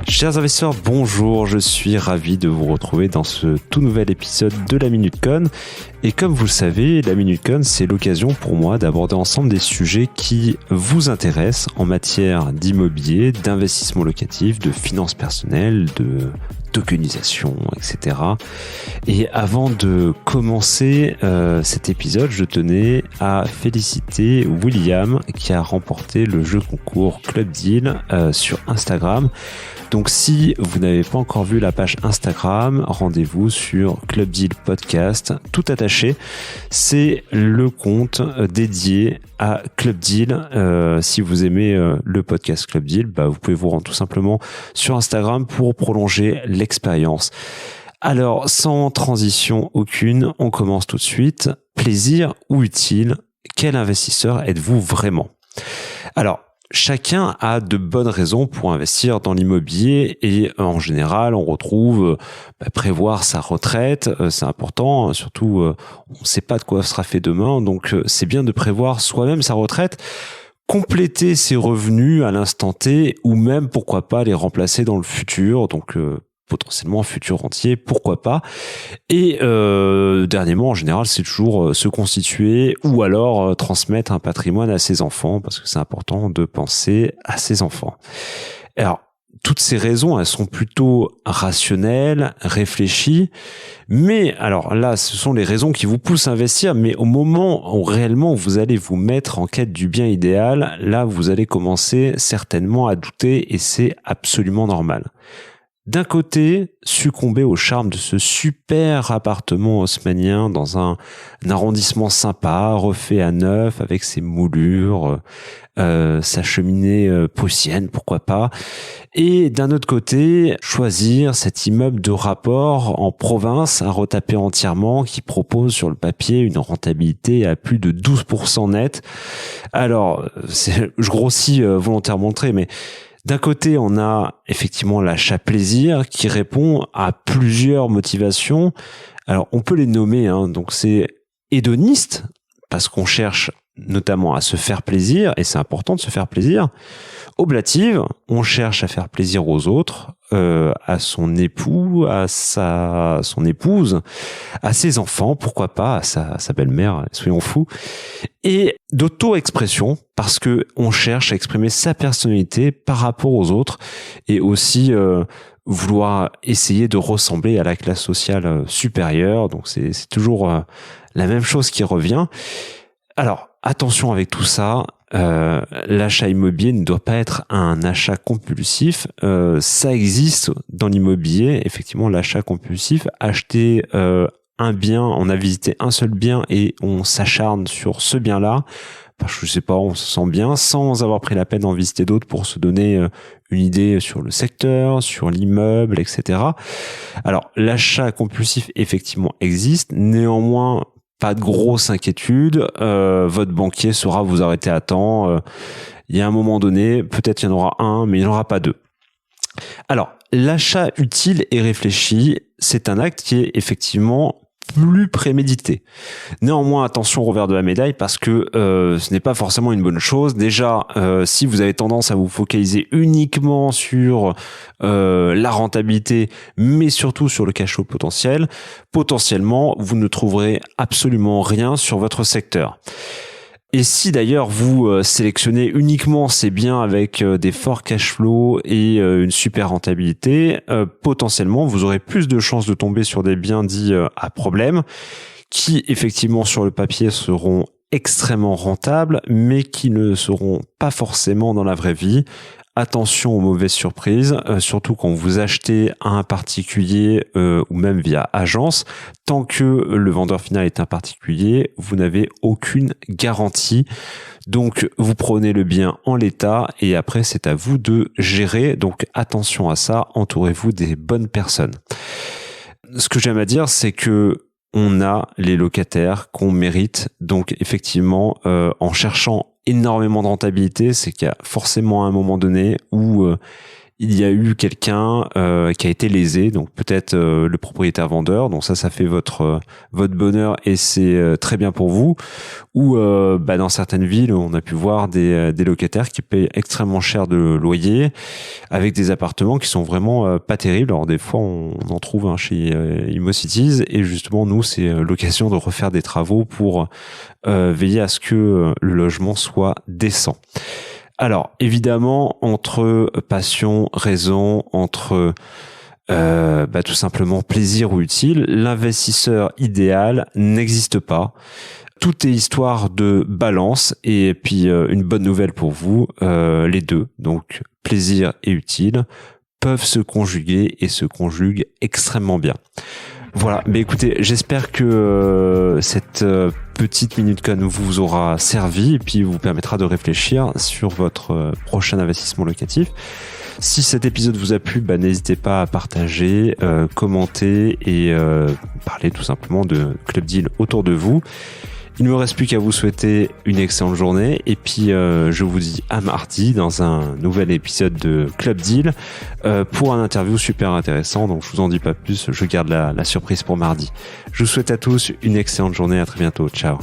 Chers investisseurs, bonjour, je suis ravi de vous retrouver dans ce tout nouvel épisode de la Minute Con. Et comme vous le savez, la Minute Con, c'est l'occasion pour moi d'aborder ensemble des sujets qui vous intéressent en matière d'immobilier, d'investissement locatif, de finances personnelles, de tokenisation, etc. Et avant de commencer cet épisode, je tenais à féliciter William qui a remporté le jeu concours Club Deal sur Instagram. Donc si vous n'avez pas encore vu la page Instagram, rendez-vous sur Club Deal Podcast, tout attaché. C'est le compte dédié à Club Deal. Si vous aimez le podcast Club Deal, vous pouvez vous rendre tout simplement sur Instagram pour prolonger l'expérience. Alors, sans transition aucune, on commence tout de suite. Plaisir ou utile? Quel investisseur êtes-vous vraiment? Alors, chacun a de bonnes raisons pour investir dans l'immobilier et en général, on retrouve prévoir sa retraite, c'est important, surtout on ne sait pas de quoi sera fait demain, donc c'est bien de prévoir soi-même sa retraite, compléter ses revenus à l'instant T ou même pourquoi pas les remplacer dans le futur, donc potentiellement un futur entier, pourquoi pas. Et dernièrement, en général, c'est toujours se constituer ou alors transmettre un patrimoine à ses enfants, parce que c'est important de penser à ses enfants. Alors, toutes ces raisons, elles sont plutôt rationnelles, réfléchies, mais alors là, ce sont les raisons qui vous poussent à investir, mais au moment où réellement vous allez vous mettre en quête du bien idéal, là, vous allez commencer certainement à douter et c'est absolument normal. D'un côté, succomber au charme de ce super appartement haussmannien dans un arrondissement sympa, refait à neuf avec ses moulures, sa cheminée prussienne, pourquoi pas. Et d'un autre côté, choisir cet immeuble de rapport en province à retaper entièrement qui propose sur le papier une rentabilité à plus de 12% net. Alors, je grossis volontairement le trait, mais d'un côté, on a effectivement l'achat plaisir qui répond à plusieurs motivations. Alors, on peut les nommer, donc c'est hédoniste, parce qu'on cherche notamment à se faire plaisir, et c'est important de se faire plaisir. Oblative, on cherche à faire plaisir aux autres, à son époux, à son épouse, à ses enfants, pourquoi pas, à sa belle-mère, soyons fous. Et d'auto-expression, parce que on cherche à exprimer sa personnalité par rapport aux autres, et aussi vouloir essayer de ressembler à la classe sociale supérieure. Donc c'est toujours la même chose qui revient. Alors, attention avec tout ça, l'achat immobilier ne doit pas être un achat compulsif. Ça existe dans l'immobilier, effectivement, l'achat compulsif. Acheter un bien, on a visité un seul bien et on s'acharne sur ce bien-là, parce que je sais pas, on se sent bien, sans avoir pris la peine d'en visiter d'autres pour se donner une idée sur le secteur, sur l'immeuble, etc. Alors, l'achat compulsif, effectivement, existe. Néanmoins, pas de grosse inquiétude, votre banquier saura vous arrêter à temps. Il y a un moment donné, peut-être il y en aura un, mais il n'y en aura pas deux. Alors, l'achat utile et réfléchi, c'est un acte qui est effectivement plus prémédité. Néanmoins, attention au revers de la médaille, parce que ce n'est pas forcément une bonne chose. Déjà, si vous avez tendance à vous focaliser uniquement sur la rentabilité, mais surtout sur le cash flow potentiel, potentiellement, vous ne trouverez absolument rien sur votre secteur. Et si d'ailleurs vous sélectionnez uniquement ces biens avec des forts cash flows et une super rentabilité, potentiellement vous aurez plus de chances de tomber sur des biens dits à problème, qui effectivement sur le papier seront extrêmement rentables, mais qui ne seront pas forcément dans la vraie vie. Attention aux mauvaises surprises, surtout quand vous achetez à un particulier ou même via agence. Tant que le vendeur final est un particulier, vous n'avez aucune garantie. Donc, vous prenez le bien en l'état et après, c'est à vous de gérer. Donc, attention à ça, entourez-vous des bonnes personnes. Ce que j'aime à dire, c'est que on a les locataires qu'on mérite. Donc, effectivement, en cherchant énormément de rentabilité, c'est qu'il y a forcément un moment donné où il y a eu quelqu'un qui a été lésé, donc peut-être le propriétaire vendeur, donc ça fait votre bonheur et c'est très bien pour vous. Ou dans certaines villes, on a pu voir des locataires qui payent extrêmement cher de loyer, avec des appartements qui sont vraiment pas terribles. Alors des fois, on en trouve chez ImmoCities, et justement, nous, c'est l'occasion de refaire des travaux pour veiller à ce que le logement soit décent. Alors, évidemment, entre passion, raison, entre tout simplement plaisir ou utile, l'investisseur idéal n'existe pas. Tout est histoire de balance, et puis une bonne nouvelle pour vous, les deux, donc plaisir et utile, peuvent se conjuguer et se conjuguent extrêmement bien. Voilà, mais écoutez, j'espère que cette petite Minute Con vous aura servi et puis vous permettra de réfléchir sur votre prochain investissement locatif. Si cet épisode vous a plu, n'hésitez pas à partager, commenter et parler tout simplement de Club Deal autour de vous. Il ne me reste plus qu'à vous souhaiter une excellente journée, et puis je vous dis à mardi dans un nouvel épisode de Club Deal pour un interview super intéressant. Donc je vous en dis pas plus, je garde la surprise pour mardi. Je vous souhaite à tous une excellente journée, à très bientôt, ciao.